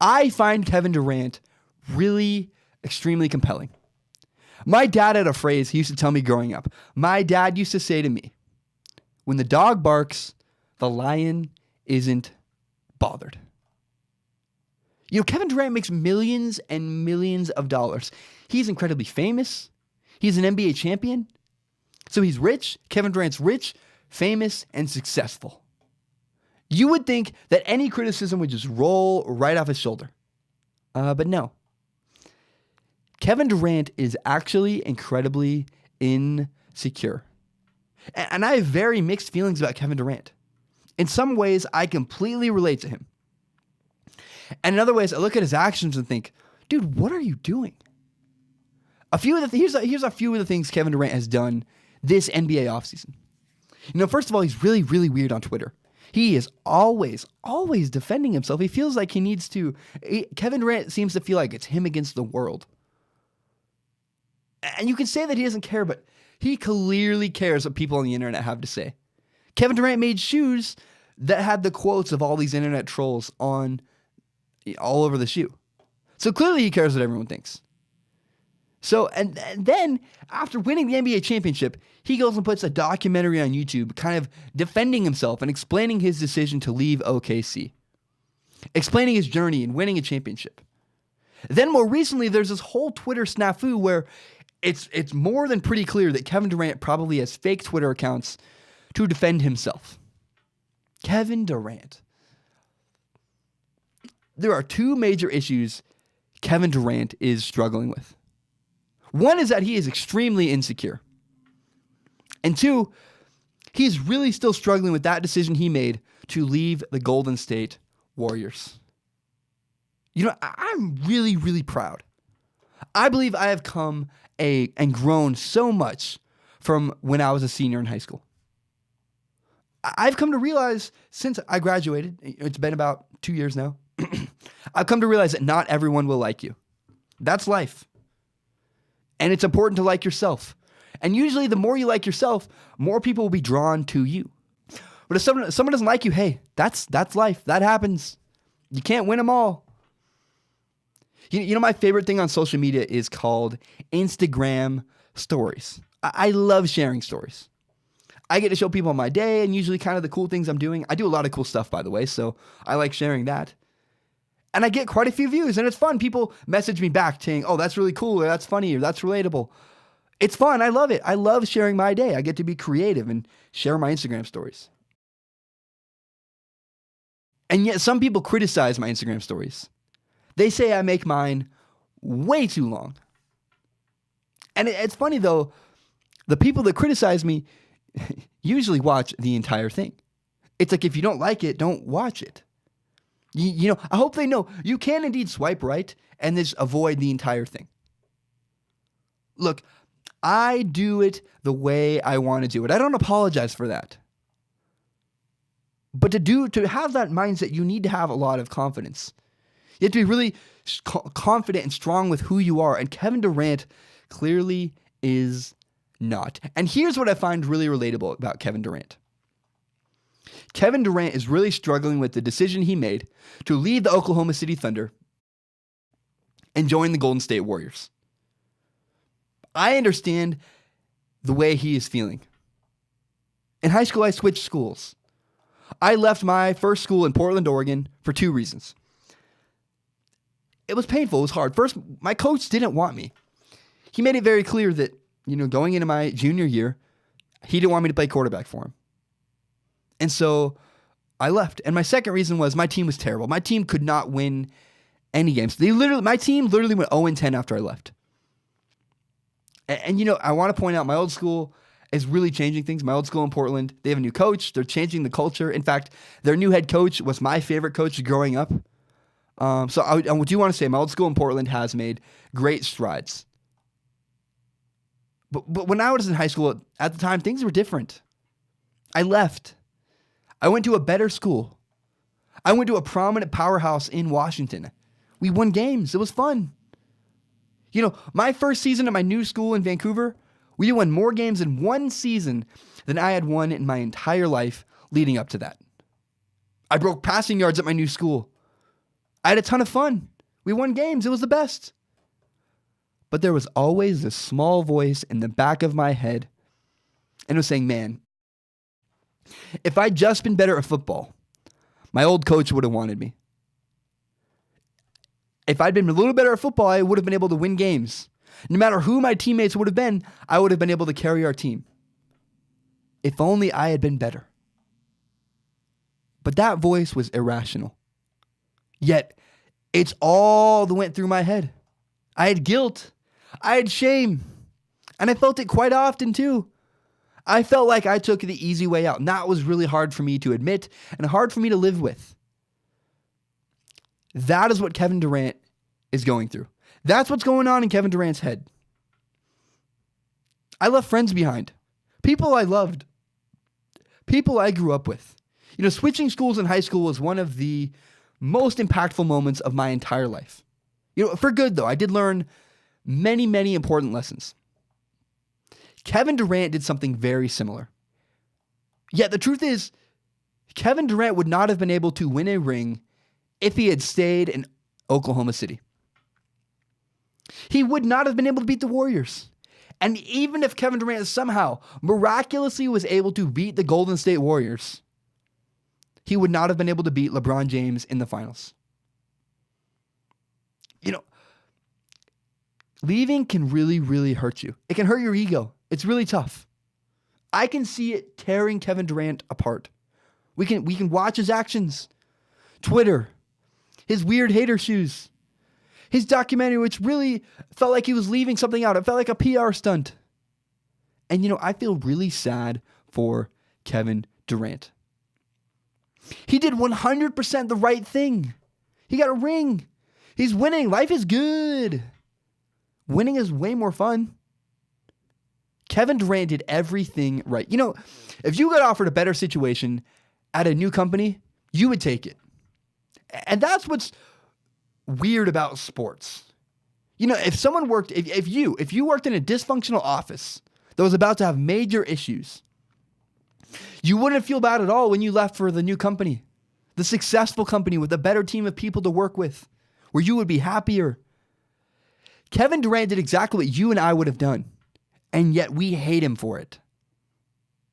I find Kevin Durant really extremely compelling. My dad had a phrase he used to tell me growing up. My dad used to say to me, when the dog barks, the lion isn't bothered. Kevin Durant makes millions and millions of dollars. He's incredibly famous. He's an NBA champion. So he's rich. Kevin Durant's rich, famous, and successful. You would think that any criticism would just roll right off his shoulder. But no. Kevin Durant is actually incredibly insecure. And I have very mixed feelings about Kevin Durant. In some ways, I completely relate to him. And in other ways, I look at his actions and think, dude, what are you doing? Here's a few of the things Kevin Durant has done this NBA offseason. First of all, he's really, really weird on Twitter. He is always defending himself. He feels like he needs to. Kevin Durant seems to feel like it's him against the world. And you can say that he doesn't care, but he clearly cares what people on the internet have to say. Kevin Durant made shoes that had the quotes of all these internet trolls on all over the shoe. So clearly he cares what everyone thinks. So, and then after winning the NBA championship, he goes and puts a documentary on YouTube kind of defending himself and explaining his decision to leave OKC. Explaining his journey in winning a championship. Then more recently, there's this whole Twitter snafu where it's more than pretty clear that Kevin Durant probably has fake Twitter accounts to defend himself. Kevin Durant. There are two major issues Kevin Durant is struggling with. One is that he is extremely insecure. And two, he's really still struggling with that decision he made to leave the Golden State Warriors. I'm really, really proud. I believe I have come and grown so much from when I was a senior in high school. I've come to realize since I graduated, it's been about 2 years now, I've come to realize that not everyone will like you. That's life. And it's important to like yourself. And usually the more you like yourself, more people will be drawn to you. But if someone doesn't like you, hey, that's life. That happens. You can't win them all. My favorite thing on social media is called Instagram stories. I love sharing stories. I get to show people my day and usually kind of the cool things I'm doing. I do a lot of cool stuff, by the way, so I like sharing that. And I get quite a few views, and it's fun. People message me back saying, oh, that's really cool, or that's funny, or that's relatable. It's fun. I love it. I love sharing my day. I get to be creative and share my Instagram stories. And yet some people criticize my Instagram stories. They say I make mine way too long. And it's funny, though, the people that criticize me usually watch the entire thing. It's like if you don't like it, don't watch it. I hope they know you can indeed swipe right and just avoid the entire thing. Look, I do it the way I want to do it. I don't apologize for that. But to have that mindset, you need to have a lot of confidence. You have to be really confident and strong with who you are. And Kevin Durant clearly is not. And here's what I find really relatable about Kevin Durant. Kevin Durant is really struggling with the decision he made to leave the Oklahoma City Thunder and join the Golden State Warriors. I understand the way he is feeling. In high school, I switched schools. I left my first school in Portland, Oregon for 2 reasons. It was painful. It was hard. First, my coach didn't want me. He made it very clear that, going into my junior year, he didn't want me to play quarterback for him. And so I left. And my second reason was my team was terrible. My team could not win any games. My team literally went 0-10 after I left. And I want to point out my old school is really changing things. My old school in Portland, they have a new coach. They're changing the culture. In fact, their new head coach was my favorite coach growing up. So I do want to say my old school in Portland has made great strides. But when I was in high school, at the time, things were different. I left. I went to a better school. I went to a prominent powerhouse in Washington. We won games. It was fun. My first season at my new school in Vancouver, we won more games in one season than I had won in my entire life leading up to that. I broke passing yards at my new school. I had a ton of fun. We won games. It was the best. But there was always this small voice in the back of my head, and it was saying, man, if I'd just been better at football, my old coach would have wanted me. If I'd been a little better at football, I would have been able to win games. No matter who my teammates would have been, I would have been able to carry our team. If only I had been better. But that voice was irrational. Yet, it's all that went through my head. I had guilt. I had shame. And I felt it quite often too. I felt like I took the easy way out. And that was really hard for me to admit and hard for me to live with. That is what Kevin Durant is going through. That's what's going on in Kevin Durant's head. I left friends behind. People I loved. People I grew up with. You know, switching schools in high school was one of the most impactful moments of my entire life. You know, for good though, I did learn many, many important lessons. Kevin Durant did something very similar. Yet the truth is, Kevin Durant would not have been able to win a ring if he had stayed in Oklahoma City. He would not have been able to beat the Warriors. And even if Kevin Durant somehow miraculously was able to beat the Golden State Warriors, he would not have been able to beat LeBron James in the finals. You know, leaving can really, really hurt you. It can hurt your ego. It's really tough. I can see it tearing Kevin Durant apart. We can watch his actions. Twitter, his weird hater shoes, his documentary, which really felt like he was leaving something out. It felt like a PR stunt. And, you know, I feel really sad for Kevin Durant. He did 100% the right thing. He got a ring. He's winning. Life is good. Winning is way more fun. Kevin Durant did everything right. You know, if you got offered a better situation at a new company, you would take it. And that's what's weird about sports. You know, if someone worked, if you worked in a dysfunctional office that was about to have major issues, you wouldn't feel bad at all when you left for the new company, the successful company with a better team of people to work with, where you would be happier. Kevin Durant did exactly what you and I would have done, and yet we hate him for it.